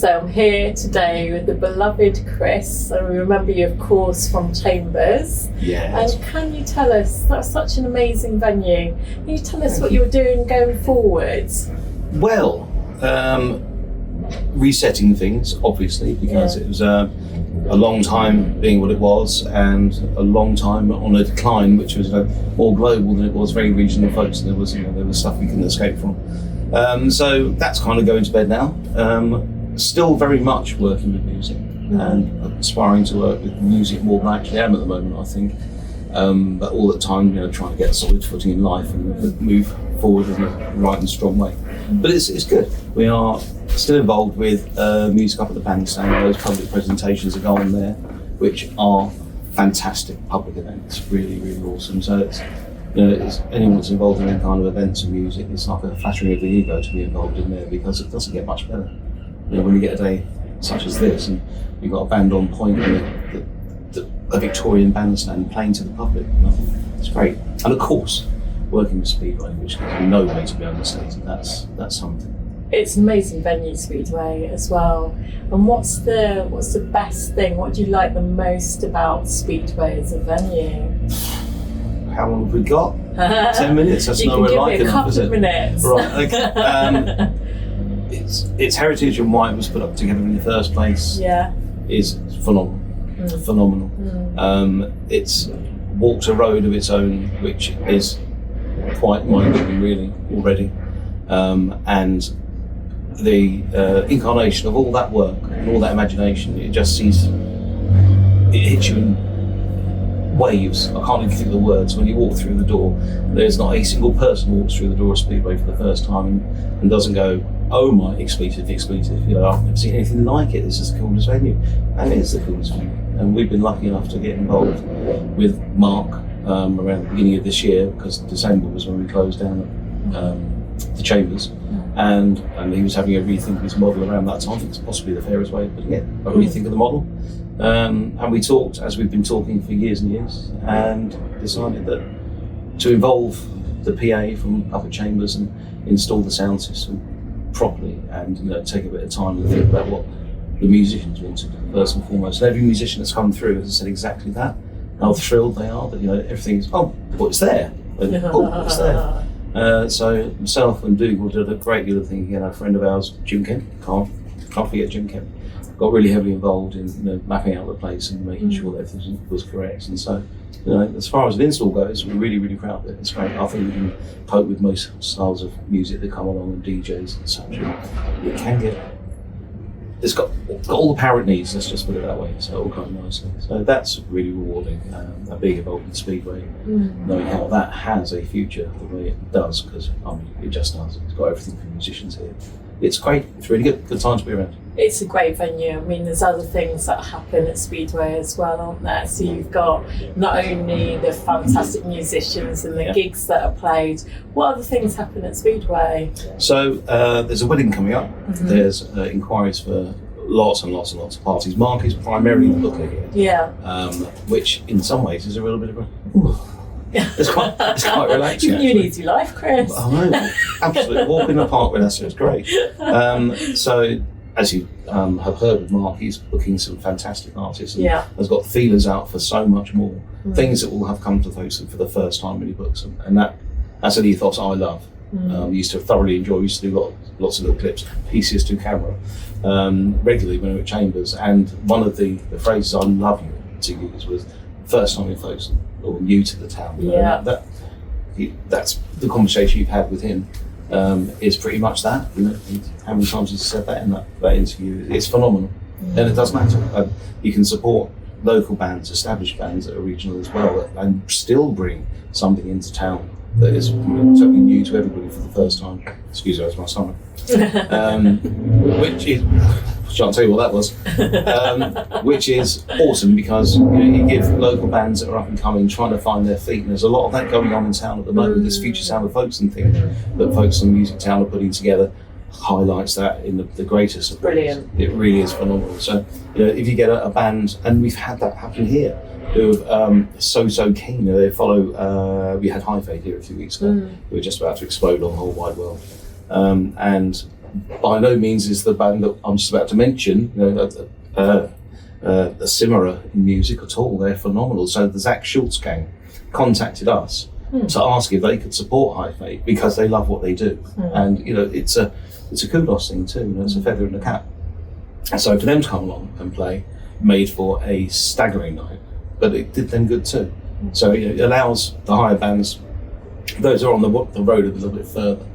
So I'm here today with the beloved Chris, and we remember you of course from Chambers. Yes. And can you tell us, that's such an amazing venue, can you tell us what you're doing going forwards? Well, resetting things, obviously, because it was a long time being what it was, and a long time on a decline, which was more global than it was very regional folks. And there was stuff we couldn't escape from. So that's kind of going to bed now. Still very much working with music and aspiring to work with music more than I actually am at the moment, I think. But all the time, trying to get a solid footing in life and move forward in a right and strong way. But it's good. We are still involved with music up at the bandstand. Those public presentations that go on there, which are fantastic public events, really, really awesome. So it's anyone that's involved in any kind of events and music, it's like a flattering of the ego to be involved in there, because it doesn't get much better. When you get a day such as this and you've got a band on point and a Victorian bandstand playing to the public, it's great. And of course, working with Speedway, which is no way to be understated, that's something. It's an amazing venue, Speedway, as well. And what's the best thing? What do you like the most about Speedway as a venue? How long have we got? 10 minutes? That's nowhere like enough, is it? You can give me a couple of minutes. Right, okay. Its heritage and why it was put up together in the first place is phenomenal. Phenomenal. It's walked a road of its own, which is quite mind-blowing, really, already. And the incarnation of all that work and all that imagination, it just seems, it hits you in waves. I can't even think of the words. When you walk through the door, there's not a single person who walks through the door of Speedway for the first time and doesn't go, oh my, expletive. I've never seen anything like it. This is the coolest venue. And it is the coolest venue. And we've been lucky enough to get involved with Mark around the beginning of this year, because December was when we closed down the Chambers. And he was having a rethink of his model around that time. I think it's possibly the fairest way of putting it, a rethink of the model. And we talked, as we've been talking for years and years, and decided that to involve the PA from Public Chambers and install the sound system properly, and take a bit of time and think about what the musicians wanted first and foremost. And every musician that's come through has said exactly that. How thrilled they are that everything's what's there, and, what's there. So myself and Dougal did a great deal of thinking. A friend of ours, Jim Kemp, can't forget Jim Kemp, got really heavily involved in mapping out the place and making sure that everything was correct. And so, as far as an install goes, we're really, really proud of it. It's great. I think we can cope with most styles of music that come along and DJs and such. It can get. It's got all the power it needs. Let's just put it that way. So all kind of nicely. So that's really rewarding. Being involved in Speedway, knowing how that has a future the way it does, because it just does. It's got everything for musicians here. It's great. It's really good. Good time to be around. It's a great venue. I mean, there's other things that happen at Speedway as well, aren't there? So you've got not only the fantastic musicians and the gigs that are played, what other things happen at Speedway? So there's a wedding coming up. There's inquiries for lots and lots and lots of parties. Mark is primarily the booker here. Which in some ways is a little bit of a... It's quite relaxing. You need your life, Chris. I know, absolutely. Walk in the park with us, it's great. So, as you have heard of Mark, he's booking some fantastic artists and has got feelers out for so much more. Things that will have come to Folkestone for the first time when he books them. And that's an ethos I love. Used to thoroughly enjoy, used to do lots of little clips, pieces to camera, regularly when we were at Chambers. And one of the phrases I love to use was, first time in Folkestone, or new to the town. That's the conversation you've had with him. Is pretty much that. How many times he's said that in that interview? It's phenomenal, and it does matter. You can support local bands, established bands that are regional as well, and still bring something into town that is totally new to everybody for the first time. Excuse me, that's my stomach. Which is, I can't tell you what that was. Which is awesome, because you give local bands that are up and coming, trying to find their feet, and there's a lot of that going on in town at the moment. This Future Sound of Folkestone thing that Folkestone Music Town are putting together highlights that in the greatest of ways. Brilliant. It really is phenomenal. So if you get a band, and we've had that happen here, who are so keen. They follow. We had High Fade here a few weeks ago. We were just about to explode on the whole wide world, and by no means is the band that I'm just about to mention, a simmerer in music at all. They're phenomenal. So the Zach Schultz gang contacted us to ask if they could support High Fate because they love what they do. And it's a kudos thing too. It's a feather in the cap. So for them to come along and play made for a staggering night, but it did them good too. So it allows the higher bands, those who are on the road a little bit further,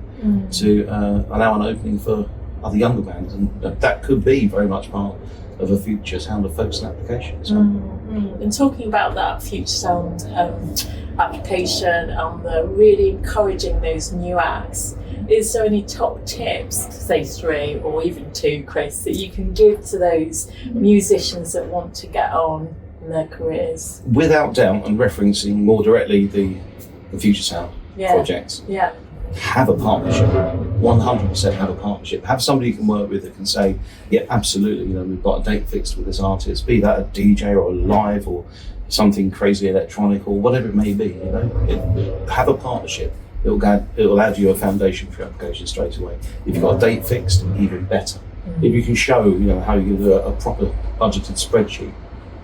to allow an opening for other younger bands, and that could be very much part of a future Sound of Folkestone application. So. And talking about that future sound application and really encouraging those new acts, is there any top tips, say 3 or even 2, Chris, that you can give to those musicians that want to get on in their careers? Without doubt, and referencing more directly the Future Sound projects, have a partnership. 100% have a partnership. Have somebody you can work with that can say, yeah, absolutely, we've got a date fixed with this artist, be that a DJ or a live or something crazy electronic or whatever it may be. Have a partnership. It'll add you a foundation for your application straight away. If you've got a date fixed, even better. If you can show, how you do a proper budgeted spreadsheet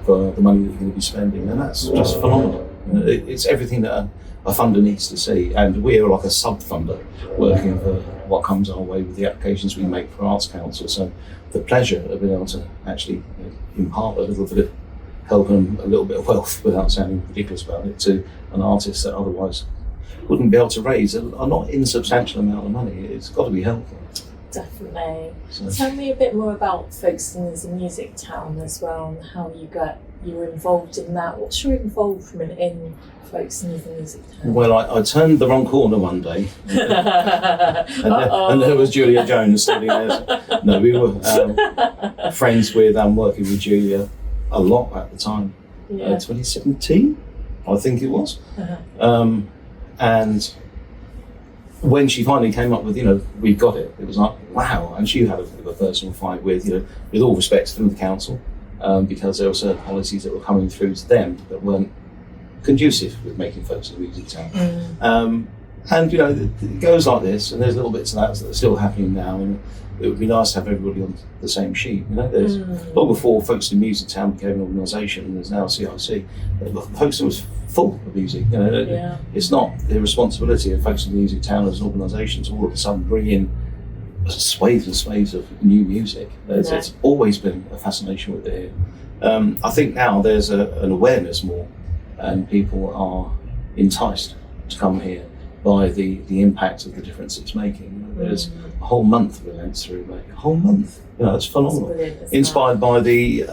for the money that you're going to be spending, then that's just phenomenal. It's everything that a funder needs to see, and we're like a sub-funder working for what comes our way with the applications we make for Arts Council. So the pleasure of being able to actually impart a little bit of help and a little bit of wealth without sounding ridiculous about it to an artist that otherwise wouldn't be able to raise a not insubstantial amount of money. It's got to be helpful. Definitely. So. Tell me a bit more about Folkestone as a music town as well, and how you were involved in that. What's your involvement in Folkestone as a music town? Well, I turned the wrong corner one day, and there was Julia Jones standing there. No, we were friends with and working with Julia a lot at the time. 2017, I think it was. And when she finally came up with, we got it, it was like, wow. And she had a bit of a personal fight with all respect to the council, because there were certain policies that were coming through to them that weren't conducive with making Folkestone Music Town. And it goes like this, and there's little bits of that are still happening now, and it would be nice to have everybody on the same sheet. There's long before Folkestone Music Town became an organisation, and there's now CIC. Folkestone was full of music. It's not the responsibility of Folkestone Music Town as an organisation to all of a sudden bring in swathes and swathes of new music. It's always been a fascination with it here. I think now there's an awareness more, and people are enticed to come here by the impact of the difference it's making. There's a whole month of events through, mate. A whole month. It's phenomenal. Inspired by the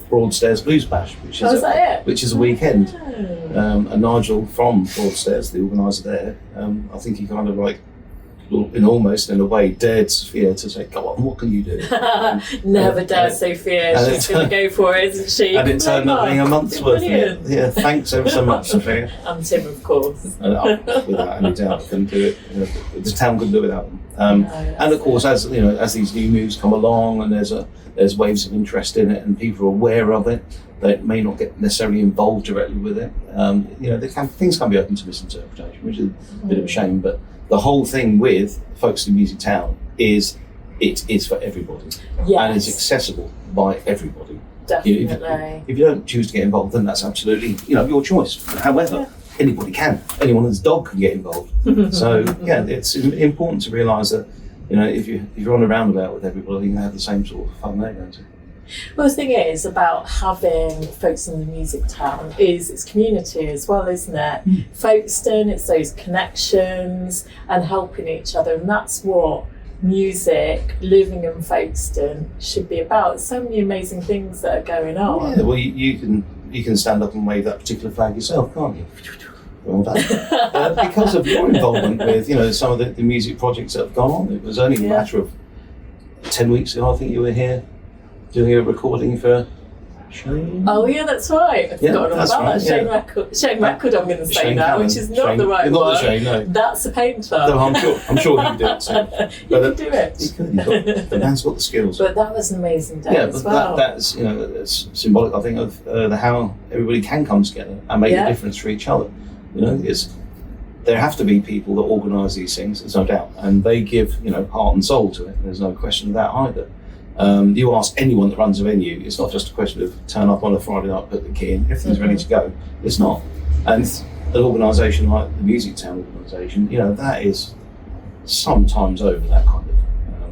Broadstairs Blues Bash, which is a weekend. And Nigel from Broadstairs, the organiser there, I think he kind of in a way dared Sophia to say, "Go on, what can you do?" Never dare Sophia. She's going to go for it, isn't she? And it turned up being a month's worth. Yeah, thanks ever so much, Sophia. And Tim, of course. Without any doubt, couldn't do it. The town couldn't do it without them. And of course, as these new moves come along, and there's waves of interest in it, and people are aware of it, they may not get necessarily involved directly with it. Things can be open to misinterpretation, which is a bit of a shame, but the whole thing with Folkestone Music Town is it is for everybody, and it's accessible by everybody. Definitely. If you don't choose to get involved, then that's absolutely your choice. However, anybody can. Anyone that's dog can get involved. So it's important to realise that if you're on a roundabout with everybody, you can have the same sort of fun they're going to. Well, the thing is about having Folkestone Music Town is it's community as well, isn't it? Folkestone, it's those connections and helping each other, and that's what music, living in Folkestone should be about. So many amazing things that are going on. Yeah, well, you can stand up and wave that particular flag yourself, can't you? Well done. Because of your involvement with some of the music projects that have gone on. It was only a matter of 10 weeks ago, I think you were here doing a recording for Shane. Oh yeah, that's right. I've forgotten all about that. Shane Record, I'm going to say now, which is not the right not one. The Shane, no. That's a painter. No, I'm sure he can do it. So. He can do it. He could. The man's got the skills. But that was an amazing day as well. That's it's symbolic, I think, of how everybody can come together and make a difference for each other. there have to be people that organise these things, there's no doubt, and they give, you know, heart and soul to it. There's no question of that either. You ask anyone that runs a venue, it's not just a question of turn up on a Friday night, put the key in, everything's ready to go. It's not. And an organisation like the Music Town organisation, you know, that is sometimes over that kind of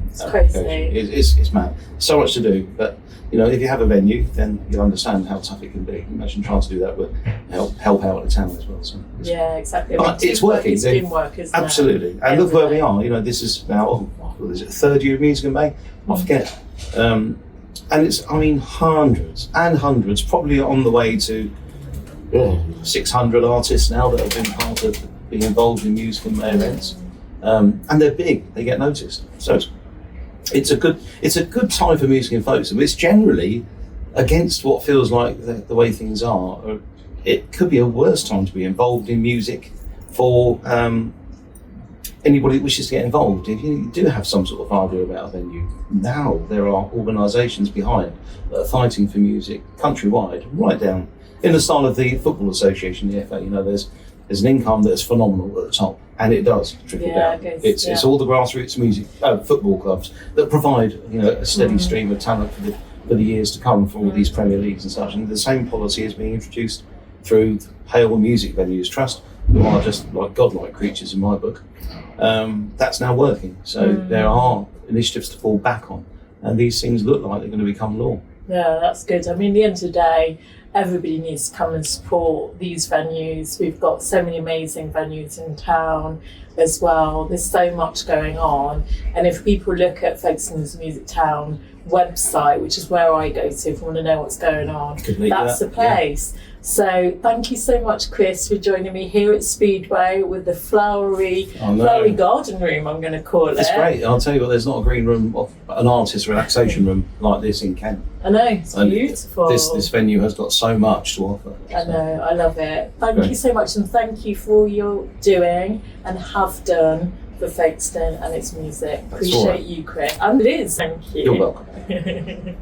it's crazy. It's mad. So much to do, but you know, if you have a venue, then you'll understand how tough it can be. Imagine trying to do that with help out the town as well. So yeah, exactly. But it's working. It's teamwork, isn't absolutely. It? And look where we are. You know, this is now what is it, third year of Music in May? I forget. And it's, I mean, hundreds and hundreds, probably on the way to 600 artists now that have been part of being involved in Music in May events. And they're big. They get noticed. So it's a good time for music in Folkestone. It's generally against what feels like the way things are. It could be a worse time to be involved in music for anybody that wishes to get involved. If you do have some sort of idea about a venue, now there are organisations behind that are fighting for music countrywide, right down in the style of the Football Association, the FA. You know, there's an income that's phenomenal at the top, and it does trickle down. It's all the grassroots music football clubs that provide, you know, a steady stream of talent for the years to come for all these Premier Leagues and such. And the same policy is being introduced through Hale Music Venues Trust, who are just like godlike creatures in my book. That's now working. So there are initiatives to fall back on, and these things look like they're going to become law. Yeah, that's good. I mean, at the end of the day, everybody needs to come and support these venues. We've got so many amazing venues in town as well. There's so much going on. And if people look at Folkestone Music Town website, which is where I go to if you want to know what's going on, that's the place. Yeah. So thank you so much, Chris, for joining me here at Speedway with the flowery garden room, I'm going to call it. It's great. I'll tell you what, there's not a green room, an artist relaxation room like this in Kent. I know, it's beautiful. This venue has got so much to offer. I know, I love it. Thank you so much, and thank you for all you're doing and have done for Folkestone and its music. Appreciate you, Chris. And Liz, thank you. You're welcome.